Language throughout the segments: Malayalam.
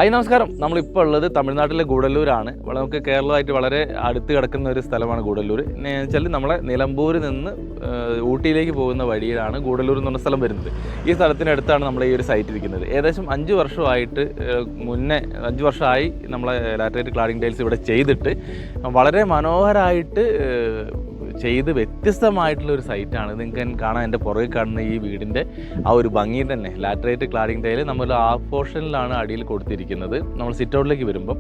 ഹായ് നമസ്കാരം. നമ്മളിപ്പോൾ ഉള്ളത് തമിഴ്നാട്ടിലെ ഗൂഡല്ലൂരാണ്. നമുക്ക് കേരളമായിട്ട് വളരെ അടുത്ത് കിടക്കുന്ന ഒരു സ്ഥലമാണ് ഗൂഡല്ലൂർ. വെച്ചാൽ നമ്മളെ നിലമ്പൂരിൽ നിന്ന് ഊട്ടിയിലേക്ക് പോകുന്ന വഴിയിലാണ് ഗൂഡല്ലൂർ എന്ന് പറഞ്ഞ സ്ഥലം വരുന്നത്. ഈ സ്ഥലത്തിനടുത്താണ് നമ്മളെ ഈ ഒരു സൈറ്റ് ഇരിക്കുന്നത്. ഏകദേശം 5 വർഷമായി നമ്മളെ ലാറ്ററൈറ്റ് ക്ലാഡിംഗ് ടൈൽസ് ഇവിടെ ചെയ്തിട്ട് വളരെ മനോഹരമായിട്ട് ചെയ്ത് വ്യത്യസ്തമായിട്ടുള്ളൊരു സൈറ്റാണ്. നിങ്ങൾക്ക് കാണാൻ എൻ്റെ പുറകെ കാണുന്ന ഈ വീടിൻ്റെ ആ ഒരു ഭംഗി തന്നെ. ലാറ്ററൈറ്റ് ക്ലാഡിംഗ് ടൈൽ നമ്മൾ ആ പോർഷനിലാണ് അടിയിൽ കൊടുത്തിരിക്കുന്നത്. നമ്മൾ സിറ്റ് ഔട്ടിലേക്ക് വരുമ്പം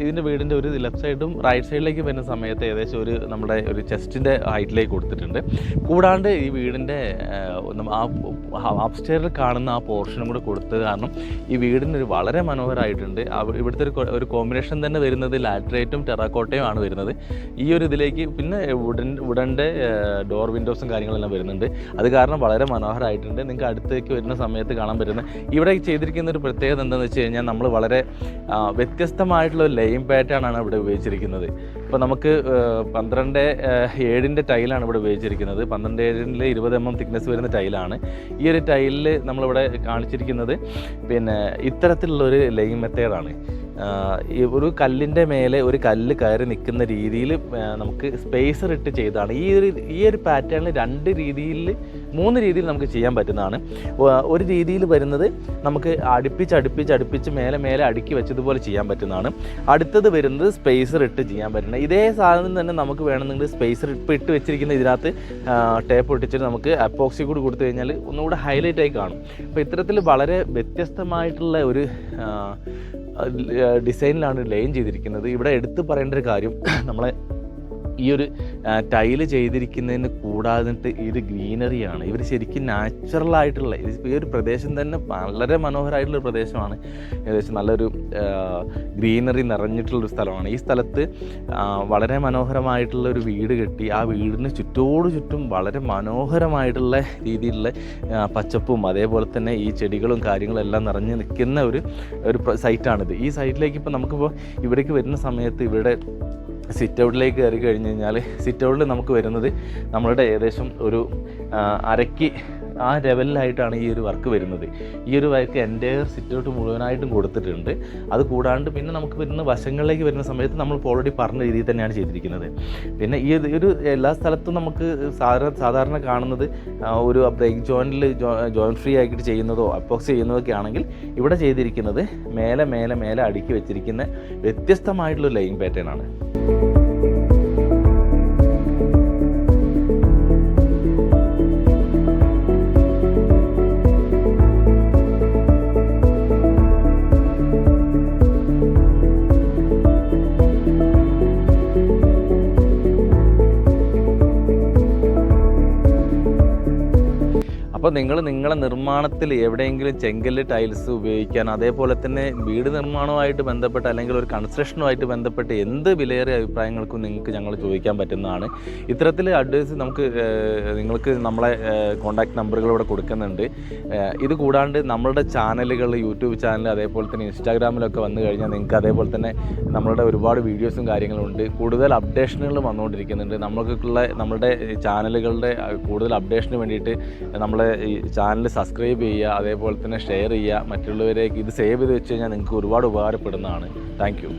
ഇതിൻ്റെ വീടിൻ്റെ ഒരു ലെഫ്റ്റ് സൈഡും റൈറ്റ് സൈഡിലേക്ക് വരുന്ന സമയത്ത് ഏകദേശം നമ്മുടെ ഒരു ചെസ്റ്റിൻ്റെ ഹൈറ്റിലേക്ക് കൊടുത്തിട്ടുണ്ട്. കൂടാണ്ട് ഈ വീടിൻ്റെ അപ്സ്റ്റെയറിൽ കാണുന്ന ആ പോർഷനും കൂടെ കൊടുത്തത് കാരണം ഈ വീടിനൊരു വളരെ മനോഹരമായിട്ടുണ്ട്. ഇവിടുത്തെ ഒരു കോമ്പിനേഷൻ തന്നെ വരുന്നത് ലാറ്ററൈറ്റും ടെറാക്കോട്ടയും ആണ് വരുന്നത്. ഈ ഒരു ഇതിലേക്ക് പിന്നെ വുഡൻ്റെ ഡോർ വിൻഡോസും കാര്യങ്ങളെല്ലാം വരുന്നുണ്ട്. അത് കാരണം വളരെ മനോഹരമായിട്ടുണ്ട്. നിങ്ങൾക്ക് അടുത്തേക്ക് വരുന്ന സമയത്ത് കാണാൻ പറ്റുന്നത് ഇവിടെ ചെയ്തിരിക്കുന്ന ഒരു പ്രത്യേകത എന്താണെന്ന് വെച്ച് കഴിഞ്ഞാൽ നമ്മൾ വളരെ വ്യത്യസ്തമായിട്ടുള്ള ഒരു ലെയിം പാറ്റേൺ ആണ് ഇവിടെ ഉപയോഗിച്ചിരിക്കുന്നത്. ഇപ്പോൾ നമുക്ക് 12/7 ടൈലാണ് ഇവിടെ ഉപയോഗിച്ചിരിക്കുന്നത്. 12/7 20 mm തിക്നെസ് വരുന്ന ടൈലാണ്. ഈ ഒരു ടൈലിൽ നമ്മളിവിടെ കാണിച്ചിരിക്കുന്നത് പിന്നെ ഇത്തരത്തിലുള്ളൊരു ലെയിം മെത്തേഡാണ്. ഒരു കല്ലിൻ്റെ മേലെ ഒരു കല്ല് കയറി നിൽക്കുന്ന രീതിയിൽ നമുക്ക് സ്പേസർ ഇട്ട് ചെയ്തതാണ്. ഈ ഒരു പാറ്റേണിൽ 3 രീതിയിൽ നമുക്ക് ചെയ്യാൻ പറ്റുന്നതാണ്. ഒരു രീതിയിൽ വരുന്നത് നമുക്ക് അടുപ്പിച്ച് മേലെ അടുക്കി വെച്ചതുപോലെ ചെയ്യാൻ പറ്റുന്നതാണ്. അടുത്തത് വരുന്നത് സ്പേസർ ഇട്ട് ചെയ്യാൻ പറ്റുന്നത്. ഇതേ സാധനം തന്നെ നമുക്ക് വേണമെന്നുണ്ടെങ്കിൽ സ്പേസർ ഇട്ട് വെച്ചിരിക്കുന്ന ഇതിനകത്ത് ടേപ്പ് ഒട്ടിച്ചിട്ട് നമുക്ക് അപ്പോക്സി കൂടി കൊടുത്തു കഴിഞ്ഞാൽ ഒന്നുകൂടെ ഹൈലൈറ്റ് ആയി കാണും. അപ്പോൾ ഇത്തരത്തിൽ വളരെ വ്യത്യസ്തമായിട്ടുള്ള ഒരു ഡിസൈനിലാണ് ലൈൻ ചെയ്തിരിക്കുന്നത്. ഇവിടെ എടുത്തു പറയേണ്ട ഒരു കാര്യം, നമ്മളെ ഈ ഒരു ടൈല് ചെയ്തിരിക്കുന്നതിന് കൂടാതെ ഇത് ഗ്രീനറിയാണ്. ഇവർ ശരിക്കും നാച്ചുറലായിട്ടുള്ള ഈ ഒരു പ്രദേശം തന്നെ വളരെ മനോഹരമായിട്ടുള്ളൊരു പ്രദേശമാണ്. ഏകദേശം നല്ലൊരു ഗ്രീനറി നിറഞ്ഞിട്ടുള്ളൊരു സ്ഥലമാണ്. ഈ സ്ഥലത്ത് വളരെ മനോഹരമായിട്ടുള്ള ഒരു വീട് കെട്ടി ആ വീടിന് ചുറ്റും വളരെ മനോഹരമായിട്ടുള്ള രീതിയിലുള്ള പച്ചപ്പും അതേപോലെ തന്നെ ഈ ചെടികളും കാര്യങ്ങളും എല്ലാം നിറഞ്ഞ് നിൽക്കുന്ന ഒരു സൈറ്റാണിത്. ഈ സൈറ്റിലേക്ക് ഇപ്പോൾ നമുക്കിപ്പോൾ ഇവിടേക്ക് വരുന്ന സമയത്ത് ഇവിടെ സിറ്റ് ഔട്ടിലേക്ക് കയറി കഴിഞ്ഞ് കഴിഞ്ഞാൽ സിറ്റ് ഔട്ടിൽ നമുക്ക് വരുന്നത് നമ്മളുടെ ഏകദേശം ഒരു അരയ്ക്ക് ആ ലെവലിലായിട്ടാണ് ഈ ഒരു വർക്ക് വരുന്നത്. ഈ ഒരു വർക്ക് എൻ്റെ സിറ്റ് ഔട്ട് മുഴുവനായിട്ടും കൊടുത്തിട്ടുണ്ട്. അത് കൂടാണ്ട് പിന്നെ നമുക്ക് വരുന്ന വശങ്ങളിലേക്ക് വരുന്ന സമയത്ത് നമ്മൾ ഓൾറെഡി പറഞ്ഞ രീതിയിൽ തന്നെയാണ് ചെയ്തിരിക്കുന്നത്. പിന്നെ ഈ ഒരു എല്ലാ സ്ഥലത്തും നമുക്ക് സാധാരണ കാണുന്നത് ഒരു ബ്രേക്ക് ജോയിൻറ്റ് ഫ്രീ ആയിട്ട് ചെയ്യുന്നതോ അപ്പോക്സ് ചെയ്യുന്നതൊക്കെ ആണെങ്കിൽ ഇവിടെ ചെയ്തിരിക്കുന്നത് മേലെ അടുക്കി വെച്ചിരിക്കുന്ന വ്യത്യസ്തമായിട്ടുള്ള ലൈൻ പാറ്റേൺ ആണ്. അപ്പോൾ നിങ്ങളെ നിർമ്മാണത്തിൽ എവിടെയെങ്കിലും ചെങ്കല്ല് ടൈൽസ് ഉപയോഗിക്കാൻ, അതേപോലെ തന്നെ വീട് നിർമ്മാണവുമായിട്ട് ബന്ധപ്പെട്ട് അല്ലെങ്കിൽ ഒരു കൺസ്ട്രക്ഷനുമായിട്ട് ബന്ധപ്പെട്ട് എന്ത് വിലയേറിയ അഭിപ്രായങ്ങൾക്കും നിങ്ങൾക്ക് ഞങ്ങൾ ചോദിക്കാൻ പറ്റുന്നതാണ്. ഇത്തരത്തിൽ അഡ്വൈസ് നിങ്ങൾക്ക് നമ്മളെ കോൺടാക്ട് നമ്പറുകൾ ഇവിടെ കൊടുക്കുന്നുണ്ട്. ഇത് കൂടാണ്ട് നമ്മളുടെ ചാനലുകൾ, യൂട്യൂബ് ചാനൽ, അതേപോലെ തന്നെ ഇൻസ്റ്റാഗ്രാമിലൊക്കെ വന്നു കഴിഞ്ഞാൽ നിങ്ങൾക്ക് അതേപോലെ തന്നെ നമ്മളുടെ ഒരുപാട് വീഡിയോസും കാര്യങ്ങളുണ്ട്. കൂടുതൽ അപ്ഡേഷനുകൾ വന്നുകൊണ്ടിരിക്കുന്നുണ്ട്. നമ്മളുടെ ചാനലുകളുടെ കൂടുതൽ അപ്ഡേഷന് വേണ്ടിയിട്ട് നമ്മളെ ഈ ചാനൽ സബ്സ്ക്രൈബ് ചെയ്യുക, അതേപോലെ തന്നെ ഷെയർ ചെയ്യുക. മറ്റുള്ളവരേക്ക് ഇത് സേവ് ചെയ്ത് വെച്ച് കഴിഞ്ഞാൽ നിങ്ങൾക്ക് ഒരുപാട് ഉപകാരപ്പെടുന്നതാണ്. Thank you.